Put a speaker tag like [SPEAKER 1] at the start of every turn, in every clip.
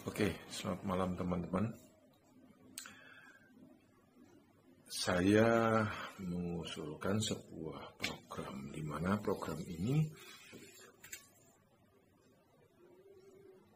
[SPEAKER 1] Oke, selamat malam teman-teman. Saya mengusulkan sebuah program, di mana program ini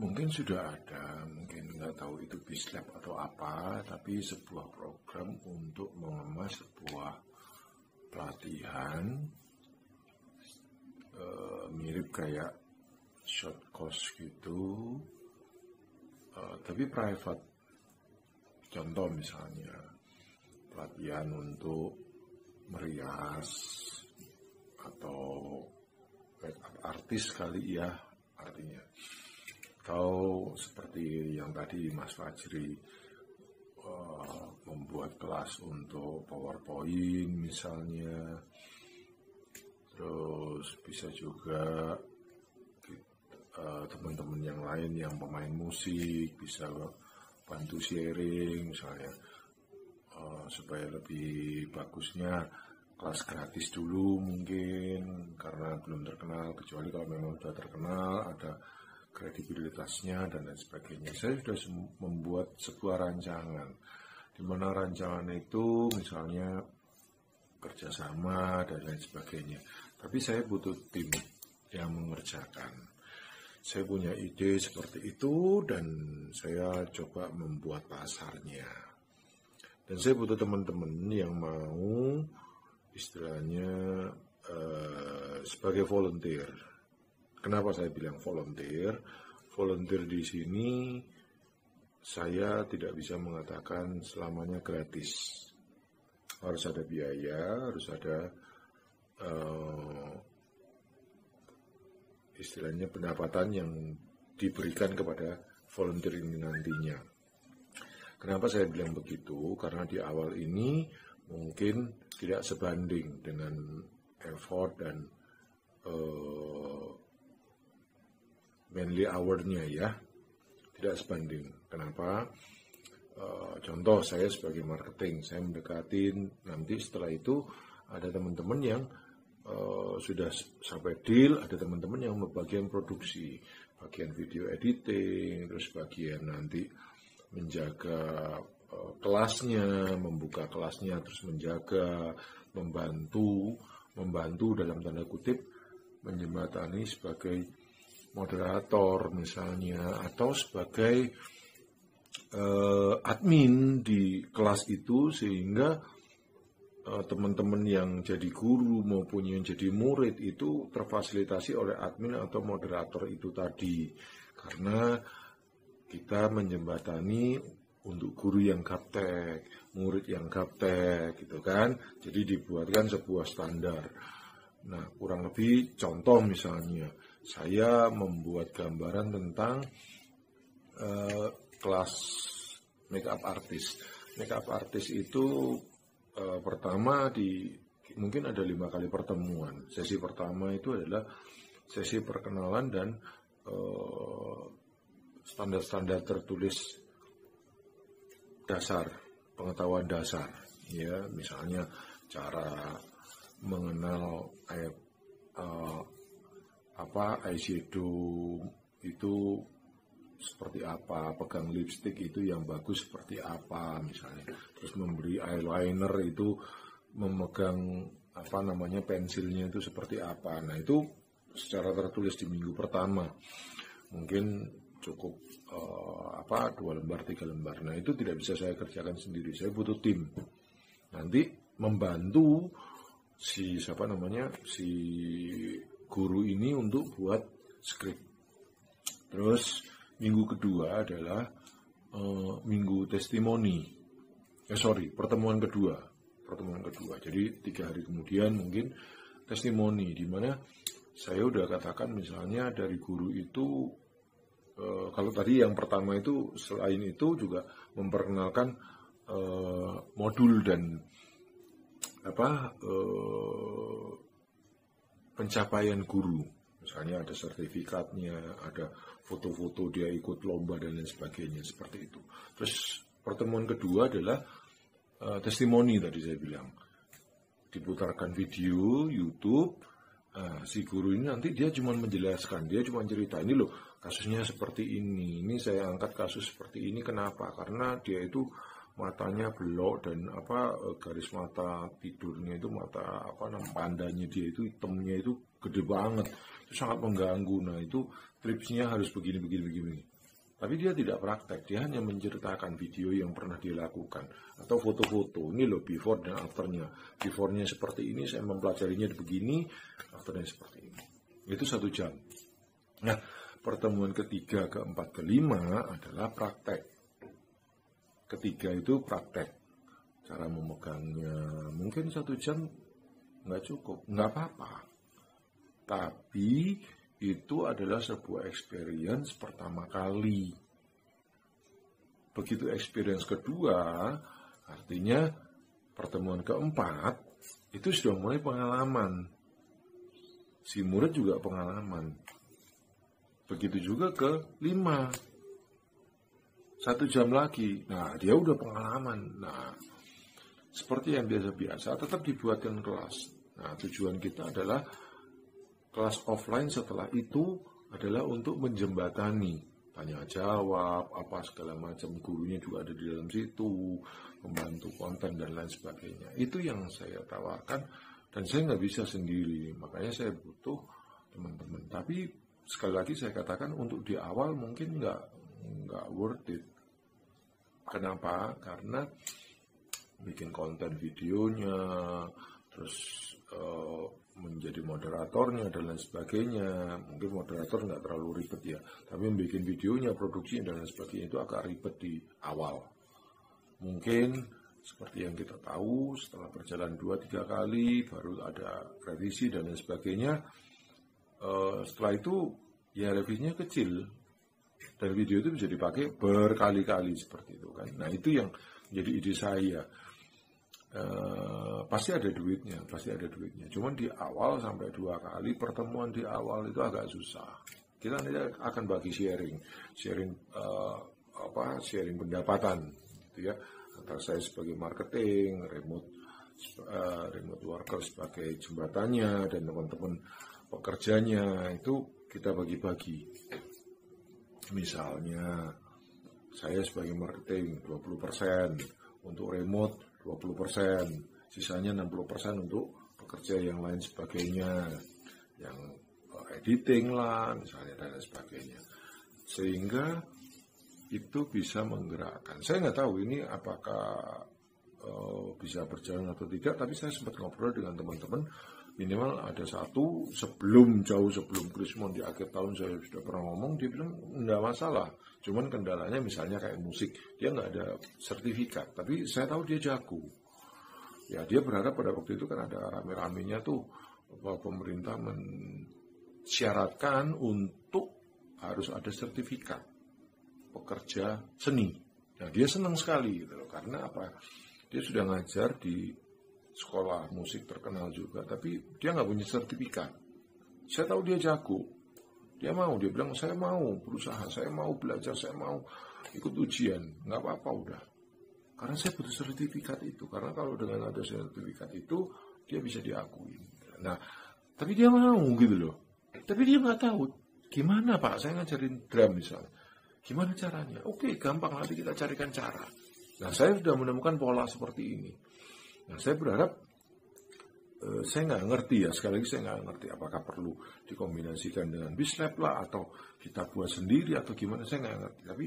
[SPEAKER 1] mungkin sudah ada, mungkin nggak tahu itu Bislab atau apa, tapi sebuah program untuk mengemas sebuah pelatihan mirip kayak short course gitu, tapi private. Contoh misalnya pelatihan untuk merias atau makeup artis kali ya artinya, atau seperti yang tadi Mas Fajri membuat kelas untuk PowerPoint misalnya. Terus bisa juga teman-teman yang lain yang pemain musik bisa bantu sharing misalnya, supaya lebih bagusnya kelas gratis dulu mungkin karena belum terkenal, kecuali kalau memang sudah terkenal ada kredibilitasnya dan lain sebagainya. Saya sudah membuat sebuah rancangan, di mana rancangan itu misalnya kerjasama dan lain sebagainya, tapi saya butuh tim yang mengerjakan. Saya punya ide seperti itu dan saya coba membuat pasarnya. Dan saya butuh teman-teman yang mau istilahnya sebagai volunteer. Kenapa saya bilang volunteer? Volunteer di sini saya tidak bisa mengatakan selamanya gratis. Harus ada biaya, harus ada istilahnya pendapatan yang diberikan kepada volunteer ini nantinya. Kenapa saya bilang begitu? Karena di awal ini mungkin tidak sebanding dengan effort dan manly hour-nya ya, tidak sebanding. Kenapa? Contoh saya sebagai marketing, saya mendekatin, nanti setelah itu ada teman-teman yang sudah sampai deal, ada teman-teman yang bagian produksi, bagian video editing, terus bagian nanti menjaga kelasnya, membuka kelasnya, terus menjaga, membantu dalam tanda kutip, menjembatani sebagai moderator misalnya, atau sebagai admin di kelas itu, sehingga teman-teman yang jadi guru maupun yang jadi murid itu terfasilitasi oleh admin atau moderator itu tadi. Karena kita menjembatani untuk guru yang gaptek, murid yang gaptek gitu kan. Jadi dibuatkan sebuah standar. Nah, kurang lebih contoh misalnya, saya membuat gambaran tentang kelas makeup artist. Makeup artist itu pertama mungkin ada 5 kali pertemuan. Sesi pertama itu adalah sesi perkenalan dan standar-standar tertulis dasar, pengetahuan dasar ya, misalnya cara mengenal eyeshadow itu seperti apa, pegang lipstick itu yang bagus seperti apa misalnya, terus memberi eyeliner itu memegang pensilnya itu seperti apa. Nah, itu secara tertulis di minggu pertama, mungkin cukup 2 lembar 3 lembar. Nah, itu tidak bisa saya kerjakan sendiri, saya butuh tim nanti membantu si guru ini untuk buat skrip. Terus minggu kedua adalah minggu testimoni. Pertemuan kedua. Jadi 3 hari kemudian mungkin testimoni, di mana saya udah katakan misalnya dari guru itu, kalau tadi yang pertama itu selain itu juga memperkenalkan modul dan pencapaian guru. Misalnya ada sertifikatnya, ada foto-foto dia ikut lomba dan lain sebagainya, seperti itu. Terus pertemuan kedua adalah testimoni, tadi saya bilang. Diputarkan video YouTube, si guru ini nanti dia cuma menjelaskan, dia cuma cerita, ini loh kasusnya seperti ini saya angkat kasus seperti ini, kenapa? Karena dia itu matanya belok dan garis mata tidurnya itu pandanya dia itu hitamnya itu gede banget, itu sangat mengganggu. Nah itu tripsnya harus begini. Tapi dia tidak praktek, dia hanya menceritakan video yang pernah dia lakukan atau foto-foto. Ini loh before dan afternya. Beforenya seperti ini, saya mempelajarinya begini, afternya seperti ini. Itu 1 jam. Nah, pertemuan ketiga, keempat, kelima adalah praktek. Ketiga itu praktek. Cara memegangnya mungkin 1 jam nggak cukup, nggak apa-apa. Tapi itu adalah sebuah experience pertama kali. Begitu experience kedua, artinya pertemuan keempat, itu sudah mulai pengalaman. Si murid juga pengalaman. Begitu juga ke 5. 1 jam lagi, nah dia udah pengalaman. Nah, seperti yang biasa-biasa, tetap dibuatkan kelas. Nah, tujuan kita adalah kelas offline setelah itu adalah untuk menjembatani, tanya jawab, segala macam, gurunya juga ada di dalam situ, membantu konten dan lain sebagainya. Itu yang saya tawarkan, dan saya nggak bisa sendiri, makanya saya butuh teman-teman. Tapi sekali lagi saya katakan, untuk di awal mungkin nggak worth it. Kenapa? Karena bikin konten videonya, terus menjadi moderatornya dan lain sebagainya. Mungkin moderator nggak terlalu ribet ya, tapi membuat videonya, produksinya dan lain sebagainya itu agak ribet di awal. Mungkin seperti yang kita tahu, setelah berjalan 2-3 kali baru ada revisi dan lain sebagainya. Setelah itu ya revisinya kecil dan video itu bisa dipakai berkali-kali seperti itu kan. Nah itu yang jadi ide saya. Pasti ada duitnya. Cuman di awal sampai 2 kali pertemuan di awal itu agak susah. Kita nanti akan bagi sharing pendapatan, gitu ya. Antara saya sebagai marketing, remote worker sebagai jembatannya, dan teman-teman pekerjanya itu kita bagi-bagi. Misalnya saya sebagai marketing 20%, untuk remote 20%, sisanya 60% untuk pekerja yang lain sebagainya, yang editing lah misalnya dan lain sebagainya, sehingga itu bisa menggerakkan. Saya nggak tahu ini apakah bisa berjalan atau tidak, tapi saya sempat ngobrol dengan teman-teman, minimal ada satu jauh sebelum Krismon di akhir tahun saya sudah pernah ngomong, dia bilang nggak masalah, cuman kendalanya misalnya kayak musik, dia nggak ada sertifikat, tapi saya tahu dia jago. Ya dia berharap pada waktu itu kan ada rame-ramenya tuh bahwa pemerintah mensyaratkan untuk harus ada sertifikat pekerja seni. Nah dia senang sekali gitu loh, karena apa? Dia sudah ngajar di sekolah musik terkenal juga, tapi dia nggak punya sertifikat. Saya tahu dia jago, dia bilang saya mau berusaha, saya mau belajar, saya mau ikut ujian, nggak apa-apa udah. Karena saya butuh sertifikat itu, karena kalau dengan ada sertifikat itu dia bisa diakui. Nah, tapi dia mau gitu loh. Tapi dia nggak tahu gimana Pak, saya ngajarin drum misalnya, gimana caranya? Oke, gampang, nanti kita carikan cara. Nah, saya sudah menemukan pola seperti ini. Nah, saya berharap, saya nggak ngerti ya, sekali lagi saya nggak ngerti apakah perlu dikombinasikan dengan Bislab lah, atau kita buat sendiri, atau gimana, saya nggak ngerti. Tapi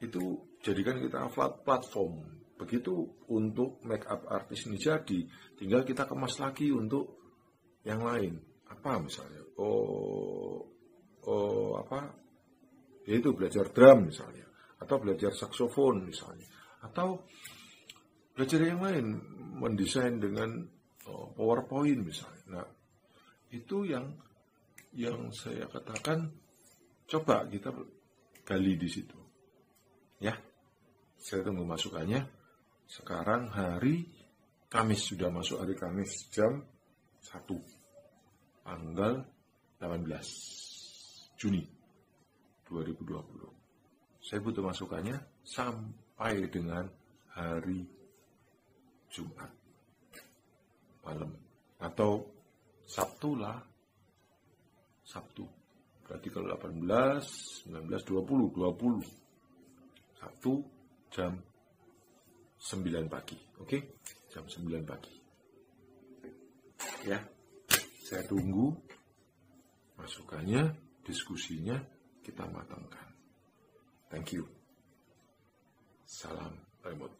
[SPEAKER 1] itu jadikan kita platform. Begitu untuk make up artis ini jadi, tinggal kita kemas lagi untuk yang lain. Apa misalnya? Yaitu belajar drum misalnya, atau belajar saksofon misalnya, atau belajar yang lain, mendesain dengan PowerPoint misalnya. Nah, itu yang saya katakan, coba kita gali di situ. Ya, saya tunggu masukannya. Sekarang hari Kamis, sudah masuk hari Kamis jam 1, tanggal 18 Juni 2020. Saya butuh masukannya sampai dengan hari Jumat malam atau Sabtu lah, Sabtu Berarti kalau 18, 19, 20. Sabtu jam 9 pagi. Oke? Jam 9 pagi. Ya. Saya tunggu masukannya, diskusinya, kita matangkan. Thank you. Salam remote.